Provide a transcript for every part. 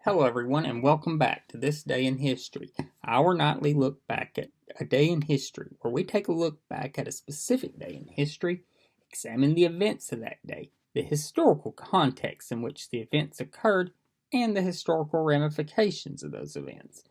Hello, everyone, and welcome back to This Day in History, our nightly look back at a day in history, where we take a look back at a specific day in history, examine the events of that day, the historical context in which the events occurred, and the historical ramifications of those events.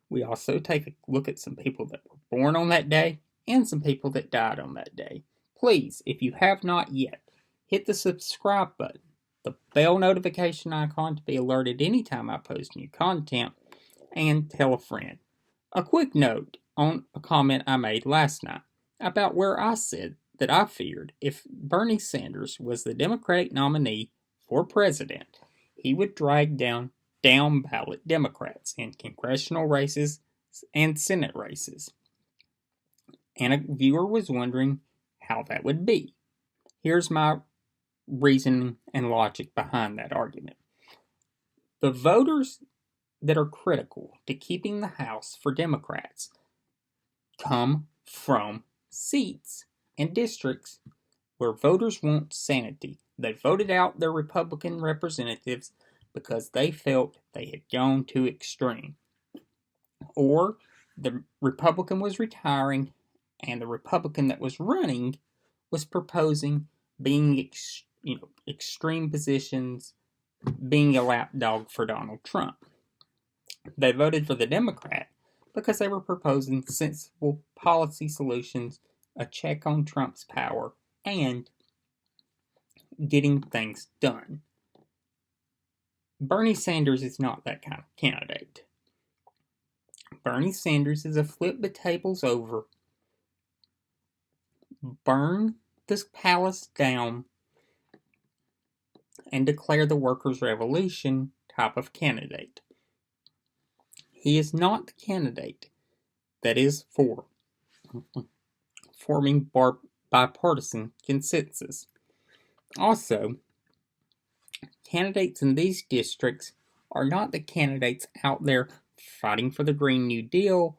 We also take a look at some people that were born on that day and some people that died on that day. Please, if you have not yet, hit the subscribe button, the bell notification icon to be alerted anytime I post new content, and tell a friend. A quick note on a comment I made last night about where I said that I feared if Bernie Sanders was the Democratic nominee for president, he would drag down ballot Democrats in congressional races and Senate races. And a viewer was wondering how that would be. Here's my reasoning and logic behind that argument. The voters that are critical to keeping the House for Democrats come from seats and districts where voters want sanity. They voted out their Republican representatives because they felt they had gone too extreme. Or the Republican was retiring and the Republican that was running was proposing being extreme positions, being a lapdog for Donald Trump. They voted for the Democrat because they were proposing sensible policy solutions, a check on Trump's power, and getting things done. Bernie Sanders is not that kind of candidate. Bernie Sanders is a flip the tables over, burn this palace down, and declare the workers' revolution type of candidate. He is not the candidate that is for forming bipartisan consensus. Also, candidates in these districts are not the candidates out there fighting for the Green New Deal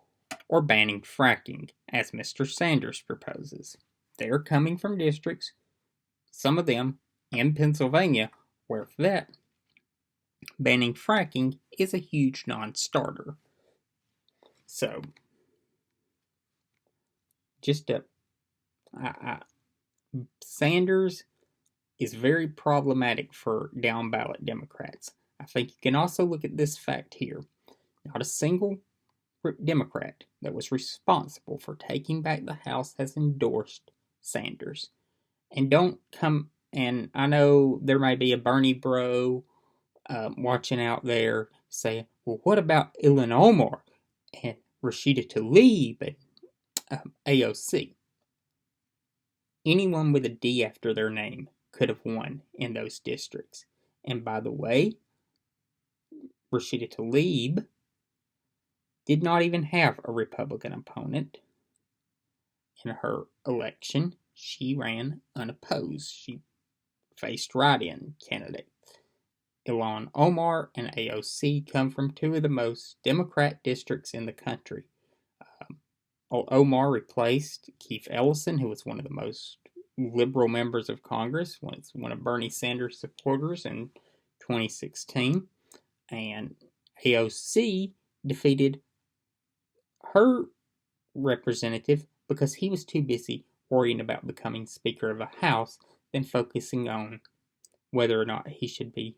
or banning fracking, as Mr. Sanders proposes. They are coming from districts, some of them in Pennsylvania, where banning fracking is a huge non-starter. So, Sanders is very problematic for down ballot Democrats. I think you can also look at this fact here. Not a single Democrat that was responsible for taking back the House has endorsed Sanders. And I know there may be a Bernie bro watching out there saying, well, what about Ilhan Omar and Rashida Tlaib and AOC? Anyone with a D after their name could have won in those districts. And by the way, Rashida Tlaib did not even have a Republican opponent in her election. She ran unopposed. She faced write-in candidates. Ilhan Omar and AOC come from two of the most Democrat districts in the country. Omar replaced Keith Ellison, who was one of the most liberal members of Congress, was one of Bernie Sanders' supporters in 2016. And AOC defeated her representative because he was too busy worrying about becoming Speaker of a House than focusing on whether or not he should be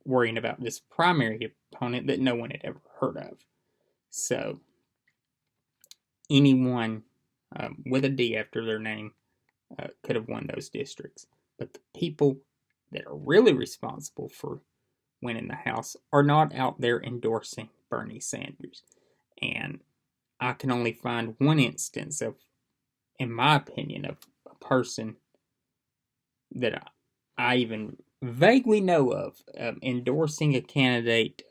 worrying about this primary opponent that no one had ever heard of. So, anyone with a D after their name could have won those districts. But the people that are really responsible for winning the House are not out there endorsing Bernie Sanders. And I can only find one instance of, in my opinion, of a person that I even vaguely know of endorsing a candidate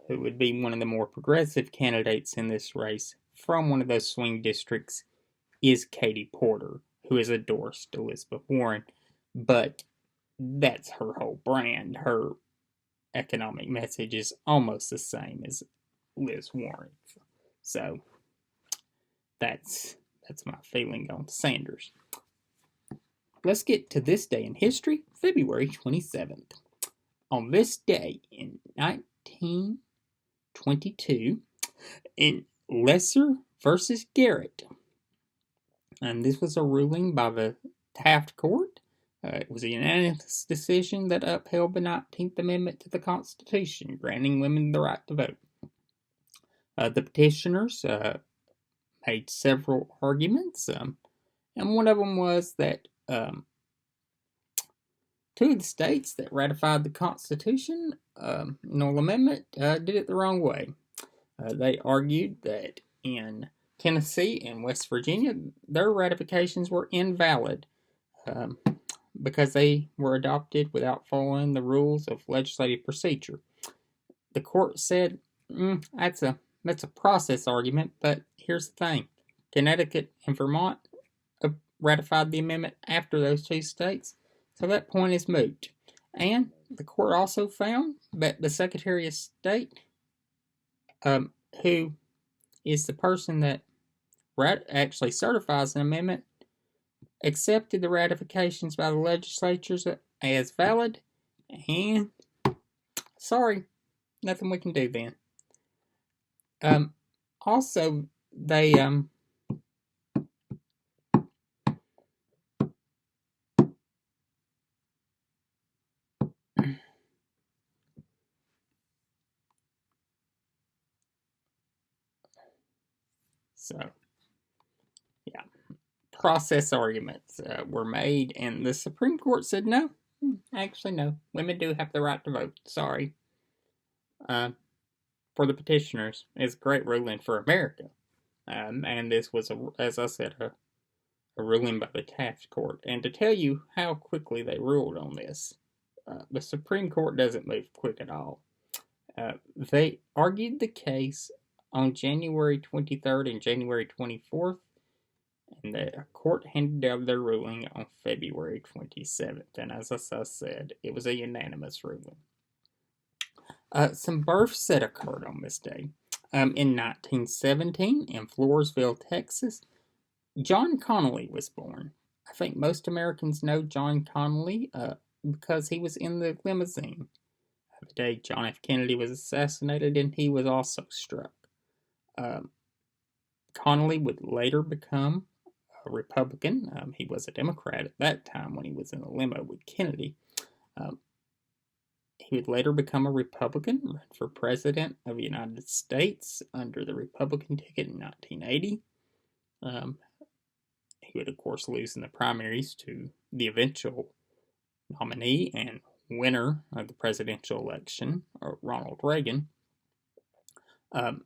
who would be one of the more progressive candidates in this race from one of those swing districts is Katie Porter, who is endorsed Elizabeth Warren. But that's her whole brand. Her economic message is almost the same as Liz Warren. So that's my feeling on Sanders. Let's get to this day in history, February 27th. On this day in 1922 in Lesser versus Garrett. And this was a ruling by the Taft Court. It was a unanimous decision that upheld the 19th Amendment to the Constitution, granting women the right to vote. The petitioners made several arguments, and one of them was that two of the states that ratified the Constitution, Noel Amendment, did it the wrong way. They argued that in Tennessee and West Virginia, their ratifications were invalid because they were adopted without following the rules of legislative procedure. The court said, that's a process argument, but here's the thing. Connecticut and Vermont ratified the amendment after those two states, so that point is moot. And the court also found that the Secretary of State, who is the person that actually certifies an amendment, accepted the ratifications by the legislatures as valid, and sorry, nothing we can do then. Also, they process arguments were made, and the Supreme Court said no. Actually, no. Women do have the right to vote. Sorry. For the petitioners, it's a great ruling for America. And this was, as I said, a ruling by the Taft Court. And to tell you how quickly they ruled on this, the Supreme Court doesn't move quick at all. They argued the case on January 23rd and January 24th, and the court handed down their ruling on February 27th. And as I said, it was a unanimous ruling. Some births that occurred on this day. In 1917, in Floresville, Texas, John Connally was born. I think most Americans know John Connally because he was in the limousine the day John F. Kennedy was assassinated, and he was also struck. Connally would later become a Republican. He was a Democrat at that time when he was in the limo with Kennedy. He would later become a Republican, run for President of the United States under the Republican ticket in 1980. He would, of course, lose in the primaries to the eventual nominee and winner of the presidential election, Ronald Reagan.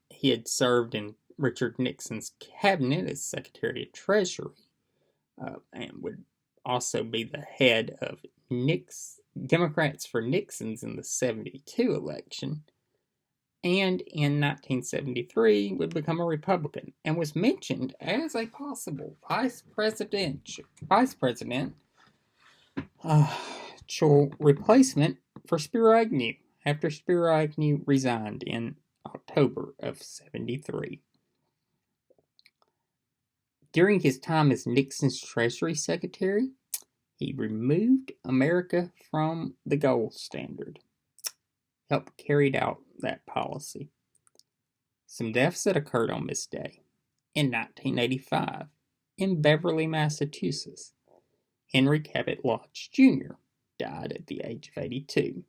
He had served in Richard Nixon's cabinet as Secretary of Treasury, and would also be the head of Democrats for Nixon's in the 1972 election, and in 1973 would become a Republican, and was mentioned as a possible vice presidential replacement for Spiro Agnew after Spiro Agnew resigned in October of 1973. During his time as Nixon's Treasury Secretary, he removed America from the gold standard, helped carry out that policy. Some deaths that occurred on this day. In 1985, in Beverly, Massachusetts, Henry Cabot Lodge Jr. died at the age of 82.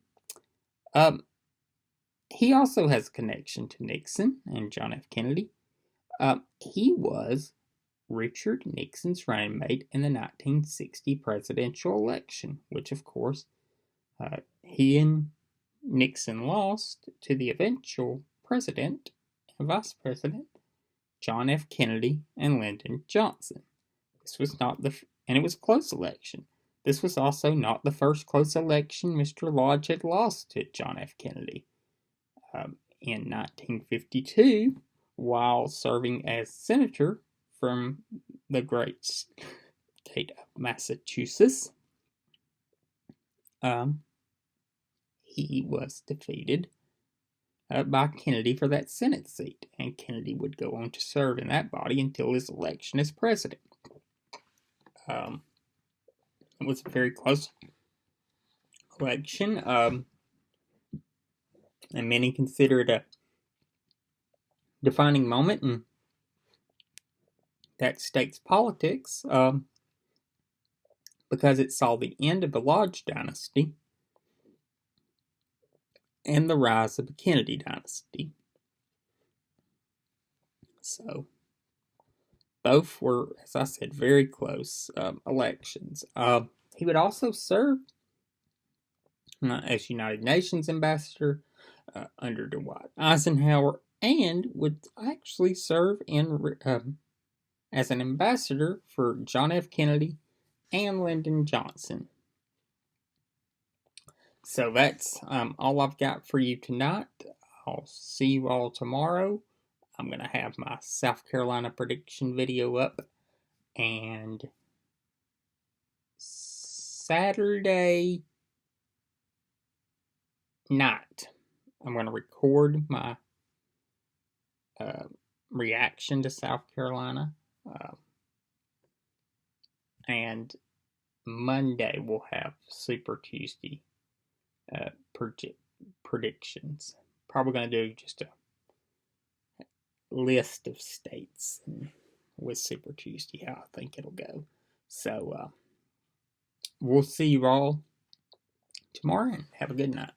He also has a connection to Nixon and John F. Kennedy. He was Richard Nixon's running mate in the 1960 presidential election, which, of course, he and Nixon lost to the eventual president and vice president, John F. Kennedy and Lyndon Johnson. This was not and it was a close election. This was also not the first close election Mr. Lodge had lost to John F. Kennedy. In 1952, while serving as senator from the great state of Massachusetts, he was defeated by Kennedy for that Senate seat, and Kennedy would go on to serve in that body until his election as president. It was a very close election. and many consider it a defining moment in that state's politics because it saw the end of the Lodge dynasty and the rise of the Kennedy dynasty. So, both were, as I said, very close elections. He would also serve as United Nations ambassador under Dwight Eisenhower, and would actually serve as an ambassador for John F. Kennedy and Lyndon Johnson. So that's all I've got for you tonight. I'll see you all tomorrow. I'm going to have my South Carolina prediction video up. And Saturday night, I'm going to record my reaction to South Carolina. And Monday, we'll have Super Tuesday predictions. Probably going to do just a list of states with Super Tuesday, how I think it'll go. So, we'll see you all tomorrow, and have a good night.